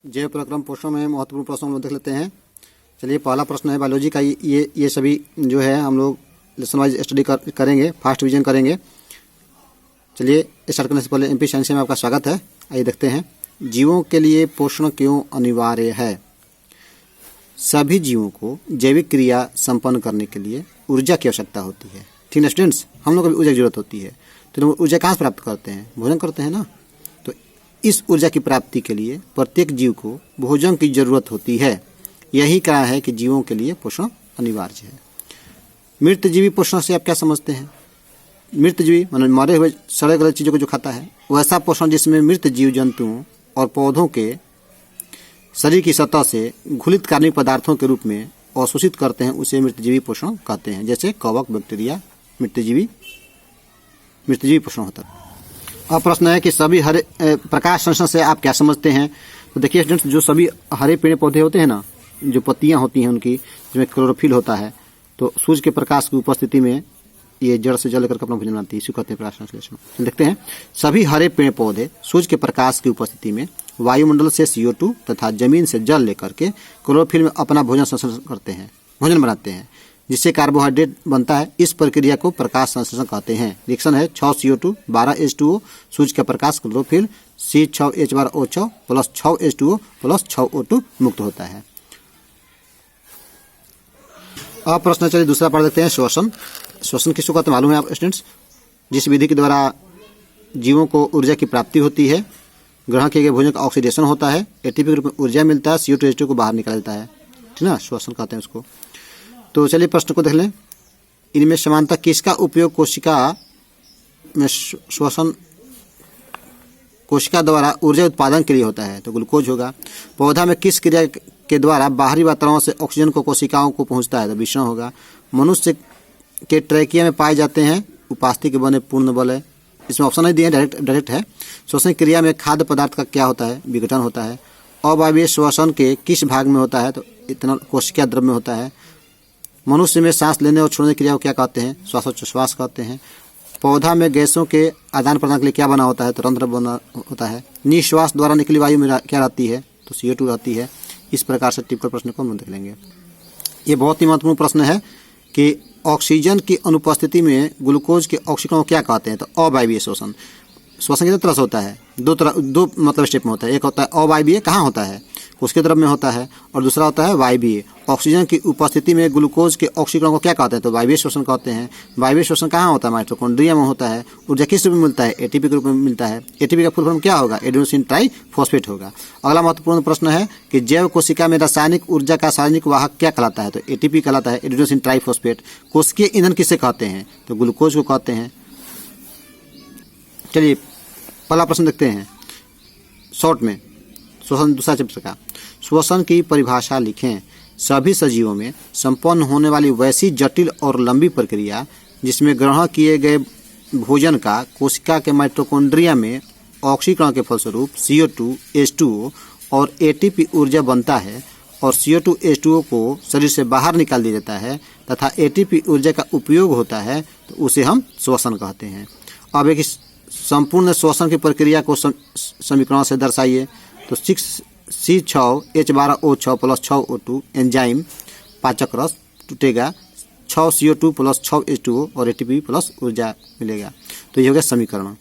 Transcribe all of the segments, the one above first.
जैव पराक्रम पोषण में महत्वपूर्ण प्रश्न हम लोग देख लेते हैं। चलिए, पहला प्रश्न है बायोलॉजी का। ये सभी जो है हम लोग लेसन वाइज स्टडी करेंगे, फास्ट रिवीजन करेंगे। चलिए, स्टार्ट करने से पहले एमपी साइंस में आपका स्वागत है। आइए देखते हैं, जीवों के लिए पोषण क्यों अनिवार्य है। सभी जीवों को जैविक क्रिया संपन्न करने के लिए ऊर्जा की आवश्यकता होती है। ठीक है स्टूडेंट्स, हम लोग को भी ऊर्जा की जरूरत होती है। तो ऊर्जा कहाँ से प्राप्त करते हैं? भोजन करते हैं ना। तो इस ऊर्जा की प्राप्ति के लिए प्रत्येक जीव को भोजन की जरूरत होती है। यही कारण है कि जीवों के लिए पोषण अनिवार्य है। मृतजीवी पोषण से आप क्या समझते हैं? मृतजीवी माने मरे हुए सड़े गले चीज़ों को जो खाता है, वैसा पोषण जिसमें मृत जीव जंतुओं और पौधों के शरीर की सतह से घुलित कार्बनिक पदार्थों के रूप में अवशोषित करते हैं, उसे मृतजीवी पोषण कहते हैं। जैसे कवक, बैक्टीरिया मृतजीवी पोषण होता है। अब प्रश्न है कि सभी हरे प्रकाश संश्लेषण से आप क्या समझते हैं? तो देखिए स्टूडेंट्स, जो सभी हरे पेड़ पौधे होते हैं ना, जो पत्तियां होती हैं उनकी, जिसमें क्लोरोफिल होता है, तो सूर्य के प्रकाश की उपस्थिति में ये जड़ से जल लेकर अपना भोजन बनाती है। इसी को कहते हैं प्रकाश संश्लेषण। देखते हैं, सभी हरे पेड़ पौधे सूर्य के प्रकाश की उपस्थिति में वायुमंडल से CO2 तथा जमीन से जल लेकर के क्लोरोफिल में अपना भोजन संश्लेषण करते हैं, भोजन बनाते हैं, जिससे कार्बोहाइड्रेट बनता है। इस प्रक्रिया को प्रकाश संश्लेषण कहते हैं। रिएक्शन है 6 CO2 12 H2O, सूर्य का प्रकाश chlorophyll C6H12O6 plus 6 H2O plus 6 O2 मुक्त होता है। अब प्रश्न चलिए दूसरा पढ़ देखते हैं, श्वसन। श्वसन किसको कहते हैं मालूम है आप स्टूडेंट्स? जिस विधि के द्वारा जीवों को ऊर्जा की प्राप्ति होती है, ग्रहण किए गए भोजन का ऑक्सीडेशन होता है, एटीपी के रूप में ऊर्जा मिलता है, CO2 H2 को बाहर निकाल देता है। ठीक ना, श्वसन कहते हैं उसको। तो चलिए प्रश्न को देख लें। इनमें समानता किसका उपयोग कोशिका में श्वसन, कोशिका द्वारा ऊर्जा उत्पादन के लिए होता है? तो ग्लूकोज होगा। पौधा में किस क्रिया के द्वारा बाहरी वातावरण से ऑक्सीजन को कोशिकाओं को पहुंचता है? तो विषण होगा। मनुष्य के ट्रैकिया में पाए जाते हैं उपास्थि के बने पूर्ण बल है। इसमें ऑप्शन नहीं दिए, डायरेक्ट है। श्वसन क्रिया में खाद्य पदार्थ का क्या होता है? विघटन होता है। अवायवीय श्वसन के किस भाग में होता है? तो इतना कोशिका द्रव में होता है। मनुष्य में सांस लेने और छोड़ने की क्रिया को क्या कहते हैं? श्वासोच्छ्वास कहते हैं। पौधा में गैसों के आदान प्रदान के लिए क्या बना होता है? तो रंध्र बना होता है। निश्वास द्वारा निकली वायु में क्या रहती है? तो CO2 रहती है। इस प्रकार से टिपिकल प्रश्न को हम देख लेंगे। ये बहुत ही महत्वपूर्ण प्रश्न है कि ऑक्सीजन की अनुपस्थिति में ग्लूकोज के ऑक्सीकरण को क्या कहते हैं? तो अवायवीय श्वसन। श्वसन कितने तरह से होता है? दो मतलब स्टेप में होता है। एक होता है अवायवीय, कहाँ होता है? उसके द्रव में होता है। और दूसरा होता है वायवीय। ऑक्सीजन की उपस्थिति में ग्लूकोज के ऑक्सीकरण को क्या कहते हैं? तो वायवीय श्वसन कहते हैं। वायवीय श्वसन कहाँ होता है? माइटोकॉन्ड्रिया में होता है। ऊर्जा किस रूप में मिलता है? एटीपी के रूप में मिलता है। एटीपी का फुल फॉर्म क्या होगा? एडेनोसिन ट्राइफॉस्फेट होगा। अगला महत्वपूर्ण प्रश्न है कि जैव कोशिका में रासायनिक ऊर्जा का सार्वजनिक वाहक क्या कहलाता है? तो एटीपी कहलाता है, एडेनोसिन ट्राइफॉस्फेट। कोशिकीय ईंधन किसे कहते हैं? तो ग्लूकोज को कहते हैं। चलिए पहला प्रश्न देखते हैं शॉर्ट में, श्वसन दूसरा चैप्टर का। श्वसन की परिभाषा लिखें। सभी सजीवों में संपन्न होने वाली वैसी जटिल और लंबी प्रक्रिया जिसमें ग्रहण किए गए भोजन का कोशिका के माइटोकॉन्ड्रिया में ऑक्सीकरण के फलस्वरूप CO2 H2O और ATP ऊर्जा बनता है और CO2 H2O को शरीर से बाहर निकाल दिया जाता है तथा ATP ऊर्जा का उपयोग होता है, तो उसे हम श्वसन कहते हैं। अब एक संपूर्ण श्वसन की प्रक्रिया को समीकरण से दर्शाइए। तो C6H12O6 प्लस 6 O2 एंजाइम पाचक रस टूटेगा, 6 CO2 प्लस 6 H2O और ATP प्लस ऊर्जा मिलेगा। तो ये हो गया समीकरण।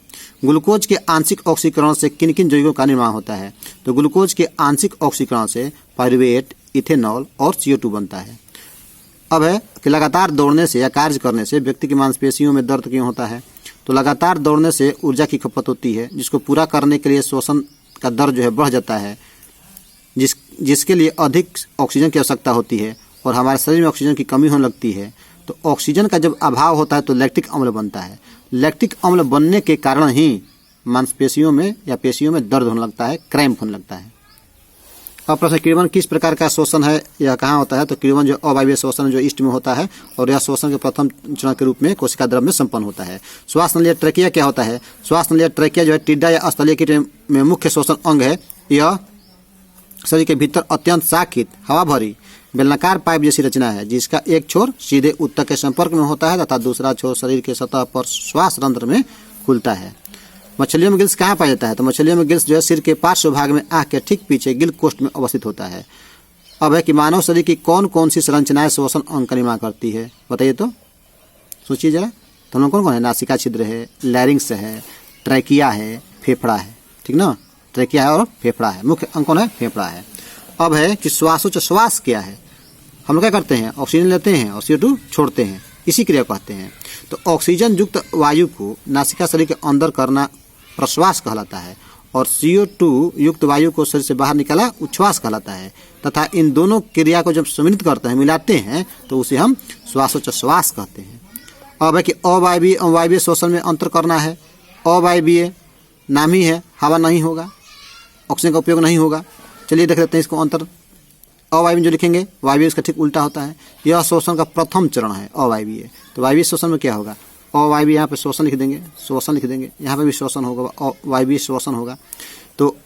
ग्लूकोज के आंशिक ऑक्सीकरण से किन किन यौगिकों का निर्माण होता है? तो ग्लूकोज के आंशिक ऑक्सीकरण से पायरुवेट, इथेनॉल और CO2 बनता है। अब है कि लगातार दौड़ने से या कार्य करने से व्यक्ति की मांसपेशियों में दर्द क्यों होता है? तो लगातार दौड़ने से ऊर्जा की खपत होती है, जिसको पूरा करने के लिए श्वसन का दर जो है बढ़ जाता है, जिसके लिए अधिक ऑक्सीजन की आवश्यकता होती है और हमारे शरीर में ऑक्सीजन की कमी होने लगती है। तो ऑक्सीजन का जब अभाव होता है तो लैक्टिक अम्ल बनता है। लैक्टिक अम्ल बनने के कारण ही मांसपेशियों में या पेशियों में दर्द होने लगता है, क्रैम्प होने लगता है। अब प्रश्न, किण्वन किस प्रकार का श्वसन है, यह कहाँ होता है? तो किण्वन जो अवायवीय श्वसन जो ईस्ट में होता है और यह श्वसन के प्रथम चरण के रूप में कोशिका द्रव में संपन्न होता है। श्वास नलिया ट्रैकिया क्या होता है? श्वास नलिया ट्रैकिया जो है टिड्डा या स्थलीय कीट में मुख्य श्वसन अंग है। यह शरीर के भीतर अत्यंत शाखित हवा भरी बेलनाकार पाइप जैसी रचना है, जिसका एक छोर सीधे ऊतक के संपर्क में होता है तथा दूसरा छोर शरीर के सतह पर श्वास रंध्र में खुलता है। मछलियों में गिल्स कहाँ पाया जाता है? तो मछलियों में गिल्स जो है सिर के पार्श्व भाग में आँख के ठीक पीछे गिल कोष्ठ में अवस्थित होता है। अब है कि मानव शरीर की कौन कौन सी संरचनाएं श्वसन अंग का निर्माण करती है? बताइए तो, सोचिए जरा। तो हम लोग कौन कौन है? नासिका छिद्र है, लैरिंग्स है, ट्रैकिया है, फेफड़ा है, ठीक ना। ट्रैकिया है और फेफड़ा है। मुख्य अंग कौन है? फेफड़ा है। अब है कि श्वासोच्छ्वास क्या है? हम लोग क्या करते हैं? ऑक्सीजन लेते हैं और CO2 छोड़ते हैं, इसी क्रिया को कहते हैं। तो ऑक्सीजन युक्त वायु को नासिका शरीर के अंदर करना प्रश्वास कहलाता है और CO2 युक्त वायु को शरीर से बाहर निकाला उच्छ्वास कहलाता है। तथा इन दोनों क्रिया को जब सम्मिलित करते हैं, मिलाते हैं, तो उसे हम श्वासोच्छ्वास कहते हैं। अब है कि अवायवीय अवायवीय श्वसन में अंतर करना है। अवायवीय नाम ही है, हवा नहीं होगा, ऑक्सीजन का उपयोग नहीं होगा। चलिए देख लेते हैं इसको अंतर। अवायवीय जो लिखेंगे, वायवीय इसका ठीक उल्टा होता है। यह श्वसन का प्रथम चरण है अवायवीय। तो वायवीय श्वसन में क्या होगा? अवायवीय, यहाँ पे श्वसन लिख देंगे, श्वसन लिख देंगे, यहाँ पे भी श्वसन होगा, वायवीय श्वसन होगा। तो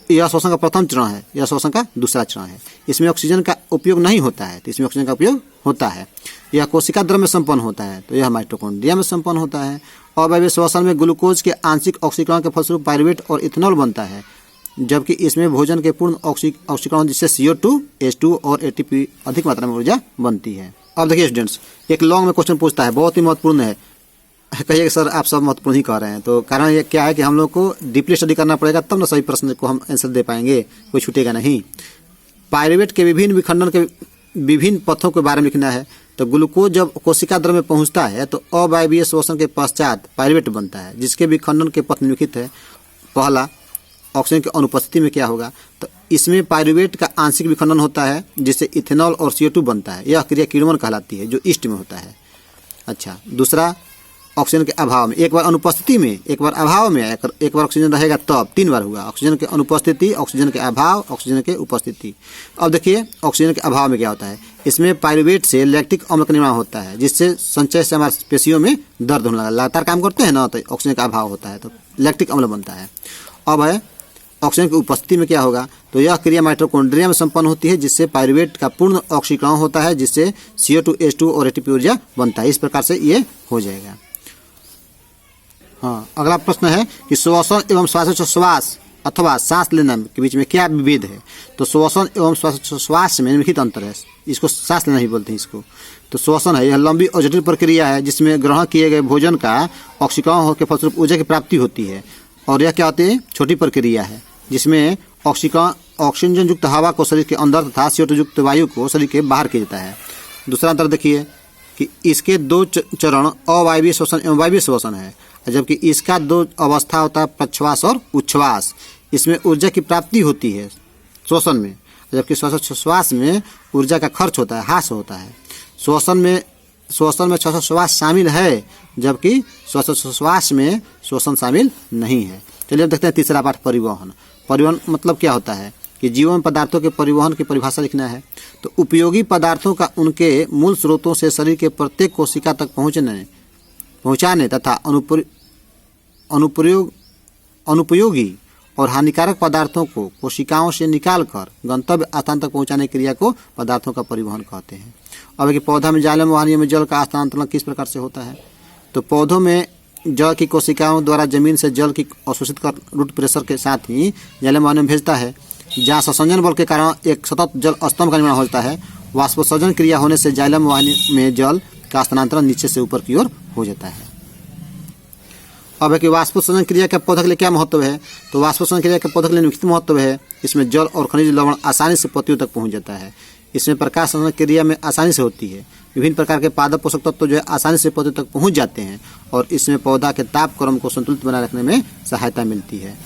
यह श्वसन का प्रथम चरण है, यह श्वसन का दूसरा चरण है। इसमें ऑक्सीजन का उपयोग नहीं होता है, तो इसमें ऑक्सीजन का उपयोग होता है। यह कोशिका द्रव में संपन्न होता है, तो यह माइटोकॉन्ड्रिया में संपन्न होता है। अवायवीय श्वसन में ग्लूकोज के आंशिक ऑक्सीकरण के फलस्वरूप पायरुवेट और इथेनॉल बनता है, जबकि इसमें भोजन के पूर्ण ऑक्सीकरण जिससे CO2, H2 और ATP अधिक मात्रा में ऊर्जा बनती है। अब देखिए स्टूडेंट्स, एक लॉन्ग में क्वेश्चन पूछता है, बहुत ही महत्वपूर्ण है। कहिए सर आप सब महत्वपूर्ण ही कह रहे हैं, तो कारण ये क्या है कि हम लोग को डीपली स्टडी करना पड़ेगा, तब ना सही प्रश्न को हम आंसर दे पाएंगे, कोई छूटेगा नहीं। पायरुवेट के विभिन्न विखंडन के विभिन्न पथों के बारे में लिखना है। तो ग्लूकोज जब कोशिका द्रव में पहुंचता है तो अवायवीय श्वसन के पश्चात पायरुवेट बनता है, जिसके विखंडन के पथ निम्नलिखित है। पहला, ऑक्सीजन की अनुपस्थिति में क्या होगा? तो इसमें पायरुवेट का आंशिक विखंडन होता है, जिससे इथेनॉल और CO2 बनता है। यह क्रिया किण्वन कहलाती है, जो ईस्ट में होता है। अच्छा, दूसरा, ऑक्सीजन के अभाव में, एक बार अनुपस्थिति में, एक बार अभाव में, एक बार ऑक्सीजन रहेगा तब 3 बार हुआ। ऑक्सीजन के अनुपस्थिति, ऑक्सीजन के अभाव, ऑक्सीजन के उपस्थिति। अब देखिए ऑक्सीजन के अभाव में क्या होता है? इसमें पायरुवेट से लैक्टिक अम्ल का निर्माण होता है, जिससे संचय से हमारे पेशियों में दर्द होने लगा। लगातार काम करते हैं ना, तो ऑक्सीजन का अभाव होता है, तो लैक्टिक अम्ल बनता है। अब है ऑक्सीजन की उपस्थिति में क्या होगा? तो यह क्रिया माइटोकॉन्ड्रिया में संपन्न होती है, जिससे पायरुवेट का पूर्ण ऑक्सीकरण होता है, जिससे CO2, H2 और ATP ऊर्जा बनता है। इस प्रकार से ये हो जाएगा। हाँ, अगला प्रश्न है कि श्वसन एवं श्वासोच्छ्वास अथवा सांस लेना के बीच में क्या विभेद है? तो श्वसन एवं श्वासोच्छ्वास में निम्नलिखित अंतर है। इसको सांस लेना ही बोलते हैं इसको। तो श्वसन है, यह लंबी और जटिल प्रक्रिया है, जिसमें ग्रहण किए गए भोजन का ऑक्सीकरण के फलस्वरूप ऊर्जा की प्राप्ति होती है। और यह क्या होती है? छोटी प्रक्रिया है, जिसमें ऑक्सीजन युक्त हवा को शरीर के अंदर तथा CO2 युक्त वायु को शरीर के बाहर किया जाता है। दूसरा अंतर देखिए कि इसके 2 चरण अवायवीय श्वसन एवं वायवीय श्वसन है, जबकि इसका 2 अवस्था होता है, प्रश्वास और उच्छ्वास। इसमें ऊर्जा की प्राप्ति होती है श्वसन में, जबकि श्वासोच्छ्वास में ऊर्जा का खर्च होता है, ह्रास होता है। श्वसन में श्वासोच्छ्वास शामिल है, जबकि श्वासोच्छ्वास में श्वसन शामिल नहीं है। चलिए अब देखते हैं तीसरा पाठ, परिवहन। परिवहन मतलब क्या होता है? कि जीवन पदार्थों के परिवहन की परिभाषा लिखना है। तो उपयोगी पदार्थों का उनके मूल स्रोतों से शरीर के प्रत्येक कोशिका तक पहुंचाने तथा अनुपयोगी और हानिकारक पदार्थों को कोशिकाओं से निकालकर गंतव्य स्थान तक पहुंचाने की क्रिया को पदार्थों का परिवहन कहते हैं। अब कि पौधा में जाइलम वाहिनियों में जल का हस्तांतरण किस प्रकार से होता है? तो पौधों में जल की कोशिकाओं द्वारा जमीन से जल की अवशोषित कर रूट प्रेशर के साथ ही जाइलम वाहिनी में भेजता है, जहाँ संसंजन बल के कारण एक सतत जल स्तंभ का निर्माण होता है। वाष्पोत्सर्जन क्रिया होने से जाइलम वाहिनी में जल का स्थानांतरण नीचे से ऊपर की ओर हो जाता है। अब है कि वाष्पोत्सर्जन क्रिया के पौधे के लिए क्या महत्व है? तो वाष्पोत्सर्जन क्रिया के पौधे के लिए निम्नलिखित महत्व है। इसमें जल और खनिज लवण आसानी से पत्तियों तक पहुंच जाता है। इसमें प्रकाश संश्लेषण क्रिया में आसानी से होती है। विभिन्न प्रकार के पादप पोषक तत्व जो है आसानी से पौधे तक पहुंच जाते हैं और इसमें पौधा के ताप क्रम को संतुलित बनाए रखने में सहायता मिलती है।